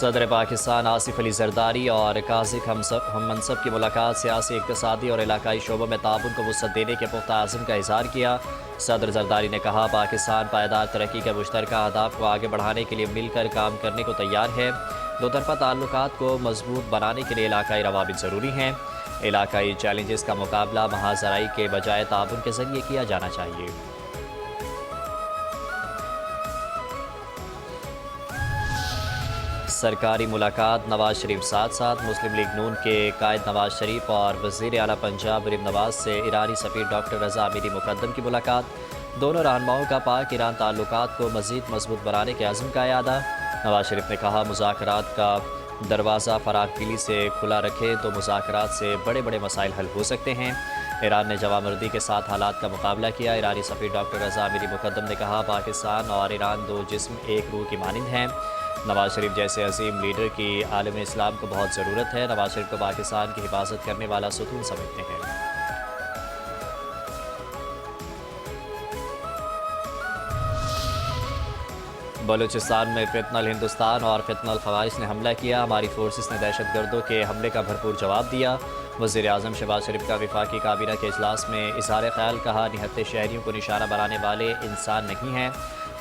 صدر پاکستان آصف علی زرداری اور کازق ہم منصب کی ملاقات سیاسی، اقتصادی اور علاقائی شعبوں میں تعاون کو وسعت دینے کے پختہ عزم کا اظہار کیا۔ صدر زرداری نے کہا پاکستان پائیدار ترقی کے مشترکہ اہداف کو آگے بڑھانے کے لیے مل کر کام کرنے کو تیار ہے۔ دو طرفہ تعلقات کو مضبوط بنانے کے لیے علاقائی روابط ضروری ہیں۔ علاقائی چیلنجز کا مقابلہ محاذ زراعی کے بجائے تعاون کے ذریعے کیا جانا چاہیے۔ سرکاری ملاقات نواز شریف ساتھ مسلم لیگ نون کے قائد نواز شریف اور وزیر اعلیٰ پنجاب مریم نواز سے ایرانی سفیر ڈاکٹر رضا امیری مقدم کی ملاقات۔ دونوں رہنماؤں کا پاک ایران تعلقات کو مزید مضبوط بنانے کے عزم کا اعادہ۔ نواز شریف نے کہا مذاکرات کا دروازہ فراخ دلی سے کھلا رکھے تو مذاکرات سے بڑے بڑے مسائل حل ہو سکتے ہیں۔ ایران نے جوامردی کے ساتھ حالات کا مقابلہ کیا۔ ایرانی سفیر ڈاکٹر رضا امیری مقدم نے کہا پاکستان اور ایران دو جسم ایک روح کی مانند ہیں۔ نواز شریف جیسے عظیم لیڈر کی عالم اسلام کو بہت ضرورت ہے۔ نواز شریف کو پاکستان کی حفاظت کرنے والا ستون سمجھتے ہیں۔ بلوچستان میں فتنہ الہندوستان اور فتنہ الخوارج نے حملہ کیا۔ ہماری فورسز نے دہشت گردوں کے حملے کا بھرپور جواب دیا۔ وزیر اعظم شہباز شریف کا وفاقی کابینہ کے اجلاس میں اظہار خیال، کہا نہتے شہریوں کو نشانہ بنانے والے انسان نہیں ہیں۔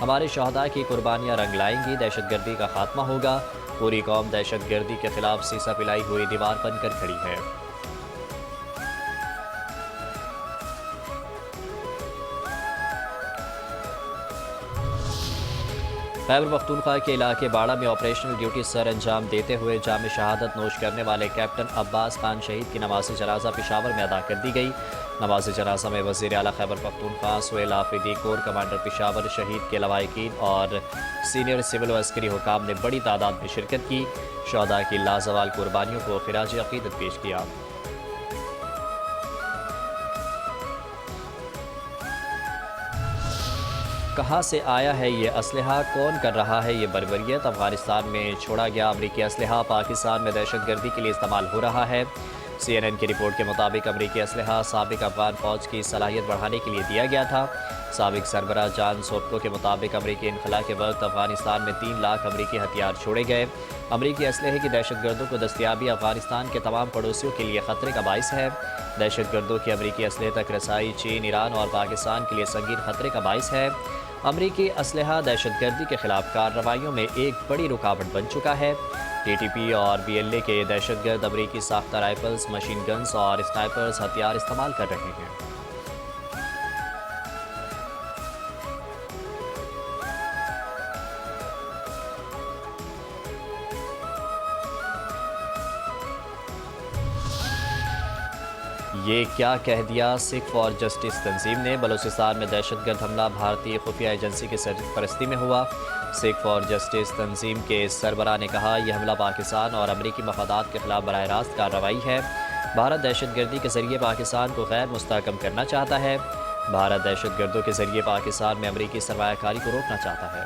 ہمارے شہداء کی قربانیاں رنگ لائیں گی، دہشت گردی کا خاتمہ ہوگا۔ پوری قوم دہشت گردی کے خلاف سیسا پلائی ہوئی دیوار بن کر کھڑی ہے۔ خیبر پختونخوا کے علاقے باڑہ میں آپریشنل ڈیوٹی سر انجام دیتے ہوئے جام شہادت نوش کرنے والے کیپٹن عباس خان شہید کی نماز جنازہ پشاور میں ادا کر دی گئی۔ نماز جنازہ میں وزیر اعلیٰ خیبر پختونخوا سہیل آفریدی، کور کمانڈر پشاور شہید کے لواحقین اور سینئر سول و عسکری حکام نے بڑی تعداد میں شرکت کی۔ شہداء کی لازوال قربانیوں کو خراج عقیدت پیش کیا۔ کہاں سے آیا ہے یہ اسلحہ، کون کر رہا ہے یہ بربریت؟ افغانستان میں چھوڑا گیا امریکی اسلحہ پاکستان میں دہشت گردی کے لیے استعمال ہو رہا ہے۔ CNN کی رپورٹ کے مطابق امریکی اسلحہ سابق افغان فوج کی صلاحیت بڑھانے کے لیے دیا گیا تھا۔ سابق سربراہ جان سوپکو کے مطابق امریکی انخلا کے وقت افغانستان میں 3 لاکھ امریکی ہتھیار چھوڑے گئے۔ امریکی اسلحے کی دہشت گردوں کو دستیابی افغانستان کے تمام پڑوسیوں کے لیے خطرے کا باعث ہے۔ دہشت گردوں کی امریکی اسلحے تک رسائی چین، ایران اور پاکستان کے لیے سنگین خطرے کا باعث ہے۔ امریکی اسلحہ دہشت گردی کے خلاف کارروائیوں میں ایک بڑی رکاوٹ بن چکا ہے۔ TTP اور BLA کے دہشت گرد امریکی ساختہ رائفلز، مشین گنز اور اسنائپرز ہتھیار استعمال کر رہے ہیں۔ یہ کیا کہہ دیا سکھ فار جسٹس تنظیم نے؟ بلوچستان میں دہشت گرد حملہ بھارتی خفیہ ایجنسی کی سرپرستی میں ہوا۔ سکھ فار جسٹس تنظیم کے سربراہ نے کہا یہ حملہ پاکستان اور امریکی مفادات کے خلاف براہ راست کارروائی ہے۔ بھارت دہشت گردی کے ذریعے پاکستان کو غیر مستحکم کرنا چاہتا ہے۔ بھارت دہشت گردوں کے ذریعے پاکستان میں امریکی سرمایہ کاری کو روکنا چاہتا ہے۔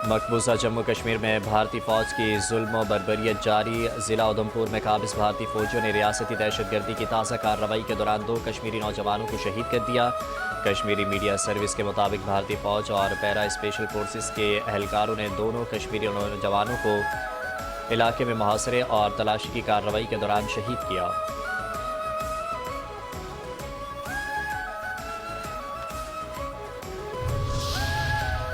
مقبوضہ جموں کشمیر میں بھارتی فوج کی ظلم و بربریت جاری۔ ضلع ادھمپور میں قابض بھارتی فوجیوں نے ریاستی دہشت گردی کی تازہ کارروائی کے دوران 2 کشمیری نوجوانوں کو شہید کر دیا۔ کشمیری میڈیا سروس کے مطابق بھارتی فوج اور پیرا اسپیشل فورسز کے اہلکاروں نے دونوں کشمیری نوجوانوں کو علاقے میں محاصرے اور تلاشی کی کارروائی کے دوران شہید کیا۔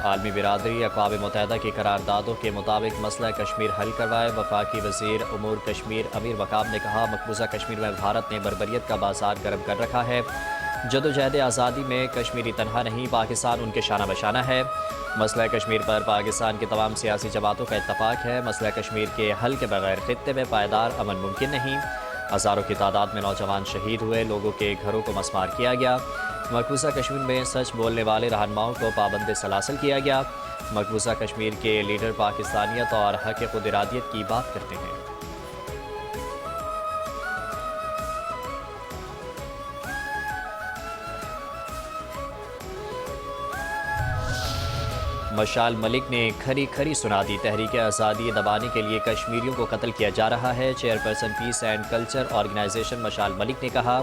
عالمی برادری اقوام متحدہ کی قراردادوں کے مطابق مسئلہ کشمیر حل کروائے۔ وفاقی وزیر امور کشمیر امیر مقام نے کہا مقبوضہ کشمیر میں بھارت نے بربریت کا بازار گرم کر رکھا ہے۔ جدوجہد آزادی میں کشمیری تنہا نہیں، پاکستان ان کے شانہ بشانہ ہے۔ مسئلہ کشمیر پر پاکستان کی تمام سیاسی جماعتوں کا اتفاق ہے۔ مسئلہ کشمیر کے حل کے بغیر خطے میں پائیدار امن ممکن نہیں۔ ہزاروں کی تعداد میں نوجوان شہید ہوئے، لوگوں کے گھروں کو مسمار کیا گیا۔ مقبوضہ کشمیر میں سچ بولنے والے رہنماؤں کو پابند سلاسل کیا گیا۔ مقبوضہ کشمیر کے لیڈر پاکستانیت اور حق خود ارادیت کی بات کرتے ہیں۔ مشال ملک نے کھری کھری سنا دی، تحریک آزادی دبانے کے لیے کشمیریوں کو قتل کیا جا رہا ہے۔ Chairperson peace and culture organization Mishal Malik نے کہا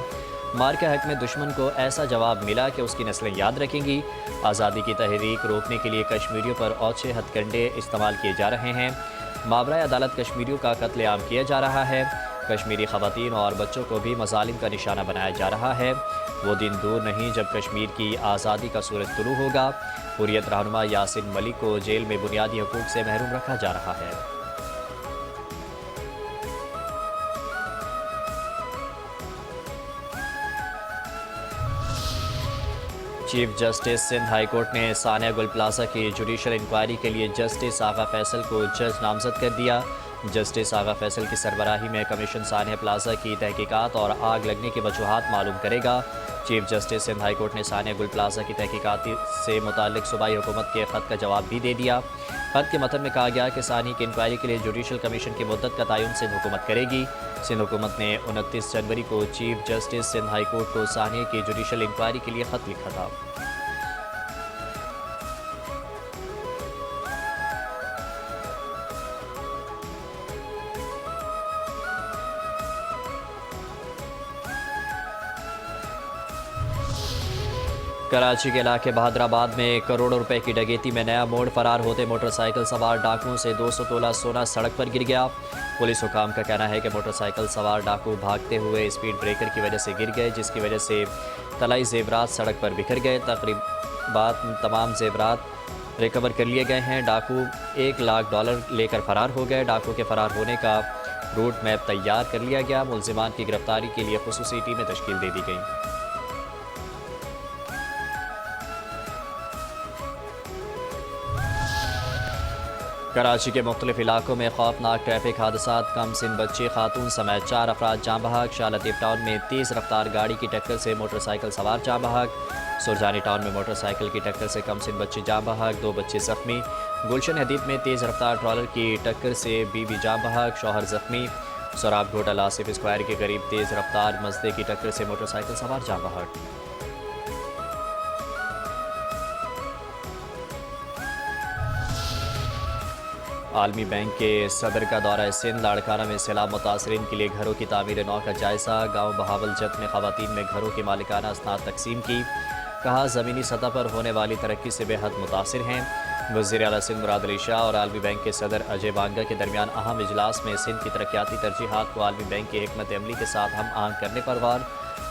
مار کے حق میں دشمن کو ایسا جواب ملا کہ اس کی نسلیں یاد رکھیں گی۔ آزادی کی تحریک روکنے کے لیے کشمیریوں پر اوچھے ہتھ کنڈے استعمال کیے جا رہے ہیں۔ ماورائے عدالت کشمیریوں کا قتل عام کیا جا رہا ہے۔ کشمیری خواتین اور بچوں کو بھی مظالم کا نشانہ بنایا جا رہا ہے۔ وہ دن دور نہیں جب کشمیر کی آزادی کا سورج طلوع ہوگا۔ حریت رہنما یاسین ملک کو جیل میں بنیادی حقوق سے محروم رکھا جا رہا ہے۔ Chief justice Sindh high court نے ثانیہ گل پلازہ کی جوڈیشل انکوائری کے لیے جسٹس آغا فیصل کو جج نامزد کر دیا۔ جسٹس آغا فیصل کی سربراہی میں کمیشن ثانیہ پلازہ کی تحقیقات اور آگ لگنے کی وجوہات معلوم کرے گا۔ Chief justice Sindh high court نے ثانیہ گل پلازہ کی تحقیقات سے متعلق صوبائی حکومت کے خط کا جواب بھی دے دیا۔ خط کے متن میں کہا گیا کہ ثانیہ کی انکوائری کے لیے جوڈیشل کمیشن کی مدت کا تعین سندھ حکومت کرے گی۔ سندھ حکومت نے 29 جنوری کو chief justice Sindh high court کو ثانیہ کی جوڈیشل انکوائری کے لیے خط لکھا تھا۔ کراچی کے علاقے بہادر آباد میں کروڑوں روپے کی ڈکیتی میں نیا موڑ، فرار ہوتے موٹر سائیکل سوار ڈاکوؤں سے 200 تولہ سونا سڑک پر گر گیا۔ پولیس حکام کا کہنا ہے کہ موٹر سائیکل سوار ڈاکو بھاگتے ہوئے اسپیڈ بریکر کی وجہ سے گر گئے، جس کی وجہ سے طلائی زیورات سڑک پر بکھر گئے۔ تقریباً تمام زیورات ریکور کر لیے گئے ہیں۔ ڈاکو $1,00,000 لے کر فرار ہو گئے۔ ڈاکو کے فرار ہونے کا روٹ میپ تیار کر لیا گیا۔ ملزمان کی گرفتاری کے لیے خصوصی ٹیمیں تشکیل دے دی گئیں۔ کراچی کے مختلف علاقوں میں خوفناک ٹریفک حادثات، کم سن بچے خاتون سمیت 4 افراد جاں بحق۔ شاہ لطیف ٹاؤن میں تیز رفتار گاڑی کی ٹکر سے موٹر سائیکل سوار جاں بحق۔ سرجانی ٹاؤن میں موٹر سائیکل کی ٹکر سے کم سن بچے جاں بحق، 2 بچے زخمی۔ گلشن حدید میں تیز رفتار ٹرالر کی ٹکر سے بیوی جاں بحق، شوہر زخمی۔ سراب گھوٹا آصف اسکوائر کے قریب تیز رفتار مزدے کی ٹکر سے موٹر سائیکل سوار جاں بحق۔ عالمی بینک کے صدر کا دورہ سندھ، لاڑکانہ میں سیلاب متاثرین کے لیے گھروں کی تعمیر نو کا جائزہ۔ گاؤں بہاول جت میں خواتین میں گھروں کی مالکانہ اسناد تقسیم کی۔ کہا زمینی سطح پر ہونے والی ترقی سے بے حد متاثر ہیں۔ وزیر اعلیٰ سندھ مراد علی شاہ اور عالمی بینک کے صدر اجے بانگا کے درمیان اہم اجلاس میں سندھ کی ترقیاتی ترجیحات کو عالمی بینک کی حکمت عملی کے ساتھ ہم آہنگ کرنے پر غور۔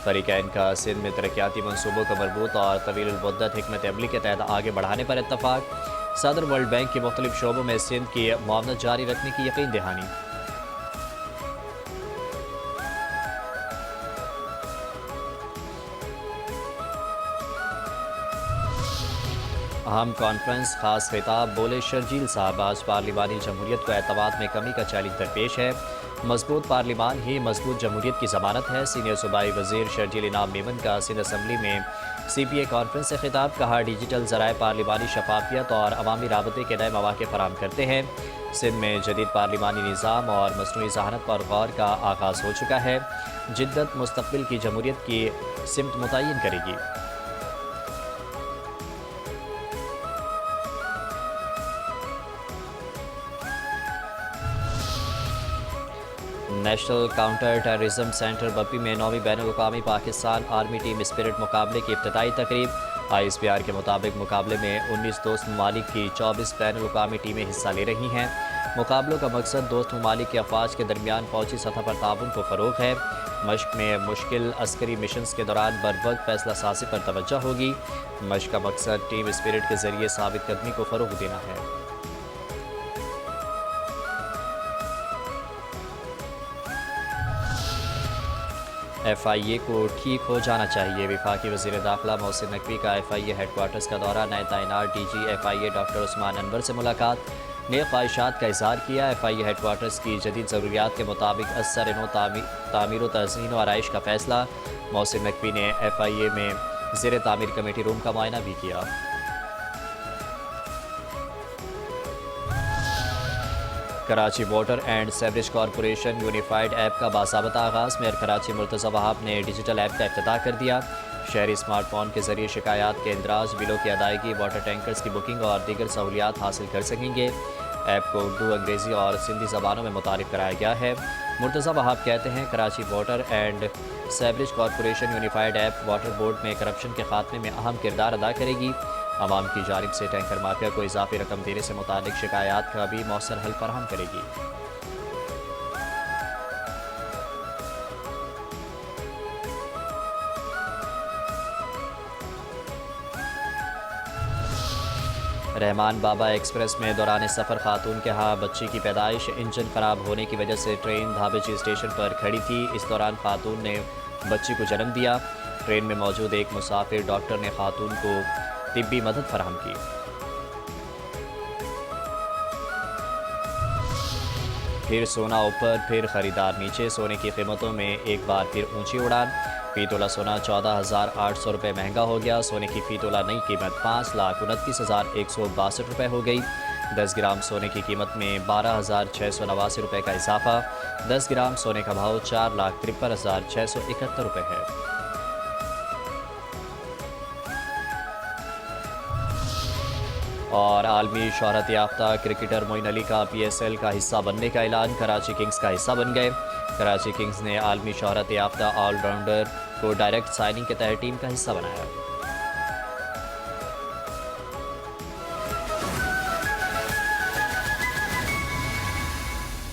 فریقین کا سندھ میں ترقیاتی منصوبوں کو مربوط اور طویل المدت حکمت عملی کے تحت آگے بڑھانے پر اتفاق۔ صدر ورلڈ بینک کی مختلف شعبوں میں سندھ کی معاونت جاری رکھنے کی یقین دہانی۔ اہم کانفرنس، خاص خطاب بولے شرجیل صاحب۔ آج پارلیمانی جمہوریت کو اعتماد میں کمی کا چیلنج درپیش ہے۔ مضبوط پارلیمان ہی مضبوط جمہوریت کی ضمانت ہے۔ سینئر صوبائی وزیر شرجیل انعام میمن کا سندھ اسمبلی میں سی پی اے کانفرنس سے خطاب۔ کہا ڈیجیٹل ذرائع پارلیمانی شفافیت اور عوامی رابطے کے نئے مواقع فراہم کرتے ہیں۔ سندھ میں جدید پارلیمانی نظام اور مصنوعی ذہانت پر غور کا آغاز ہو چکا ہے۔ جدت مستقبل کی جمہوریت کی سمت متعین کرے گی۔ National counter terrorism centre Bappi میں 9ویں بین الاقوامی پاکستان آرمی ٹیم اسپرٹ مقابلے کی افتتاحی تقریب۔ آئی ایس پی آر کے مطابق مقابلے میں 19 دوست ممالک کی 24 بین الاقوامی ٹیمیں حصہ لے رہی ہیں۔ مقابلوں کا مقصد دوست ممالک کے افواج کے درمیان فوجی سطح پر تعاون کو فروغ ہے۔ مشق میں مشکل عسکری مشنز کے دوران بروقت فیصلہ سازی پر توجہ ہوگی۔ مشق کا مقصد ٹیم اسپرٹ کے ذریعے ثابت قدمی کو فروغ دینا ہے۔ ایف آئی اے کو ٹھیک ہو جانا چاہیے۔ وفاقی وزیر داخلہ محسن نقوی کا ایف آئی اے ہیڈ کوارٹرز کا دورہ۔ نئے تعینات ڈی جی ایف آئی اے ڈاکٹر عثمان انور سے ملاقات۔ نئے خواہشات کا اظہار کیا۔ ایف آئی اے ہیڈ کوارٹرز کی جدید ضروریات کے مطابق اثر نو تعمیر و تزئین و آرائش کا فیصلہ۔ محسن نقوی نے ایف آئی اے میں زیر تعمیر کمیٹی روم کا معائنہ بھی کیا۔ Karachi water and sewerage corporation unified app کا باضابطہ آغاز۔ میئر کراچی مرتضی وہاب نے ڈیجیٹل ایپ کا افتتاح کر دیا۔ شہری اسمارٹ فون کے ذریعے شکایات کے اندراج، بلوں کی ادائیگی، واٹر ٹینکرز کی بکنگ اور دیگر سہولیات حاصل کر سکیں گے۔ ایپ کو اردو، انگریزی اور سندھی زبانوں میں متعارف کرایا گیا ہے۔ مرتضی وہاب کہتے ہیں Karachi water and sewerage corporation unified app water board میں کرپشن کے خاتمے میں اہم کردار ادا کرے گی۔ عوام کی جانب سے ٹینکر مافیا کو اضافی رقم دینے سے متعلق شکایات کا بھی مؤثر حل فراہم کرے گی۔ رحمان بابا ایکسپریس میں دوران سفر خاتون کے ہاں بچی کی پیدائش، انجن خراب ہونے کی وجہ سے ٹرین دھابچی اسٹیشن پر کھڑی تھی۔ اس دوران خاتون نے بچی کو جنم دیا۔ ٹرین میں موجود ایک مسافر ڈاکٹر نے خاتون کو طبی مدد فراہم کی۔ پھر سونا اوپر، پھر خریدار نیچے، سونے کی قیمتوں میں ایک بار پھر اونچی اڑان۔ فی تولہ سونا 14,800 روپے مہنگا ہو گیا۔ سونے کی فی تولہ نئی قیمت 5,29,162 روپے ہو گئی۔ 10 گرام سونے کی قیمت میں 12,689 روپے کا اضافہ۔ 10 گرام سونے کا بھاؤ 4,53,671 روپے ہے۔ اور عالمی شہرت یافتہ کرکٹر معین علی کا پی ایس ایل کا حصہ بننے کا اعلان، کراچی کنگز کا حصہ بن گئے۔ کراچی کنگز نے عالمی شہرت یافتہ آل راؤنڈر کو ڈائریکٹ سائننگ کے تحت ٹیم کا حصہ بنایا۔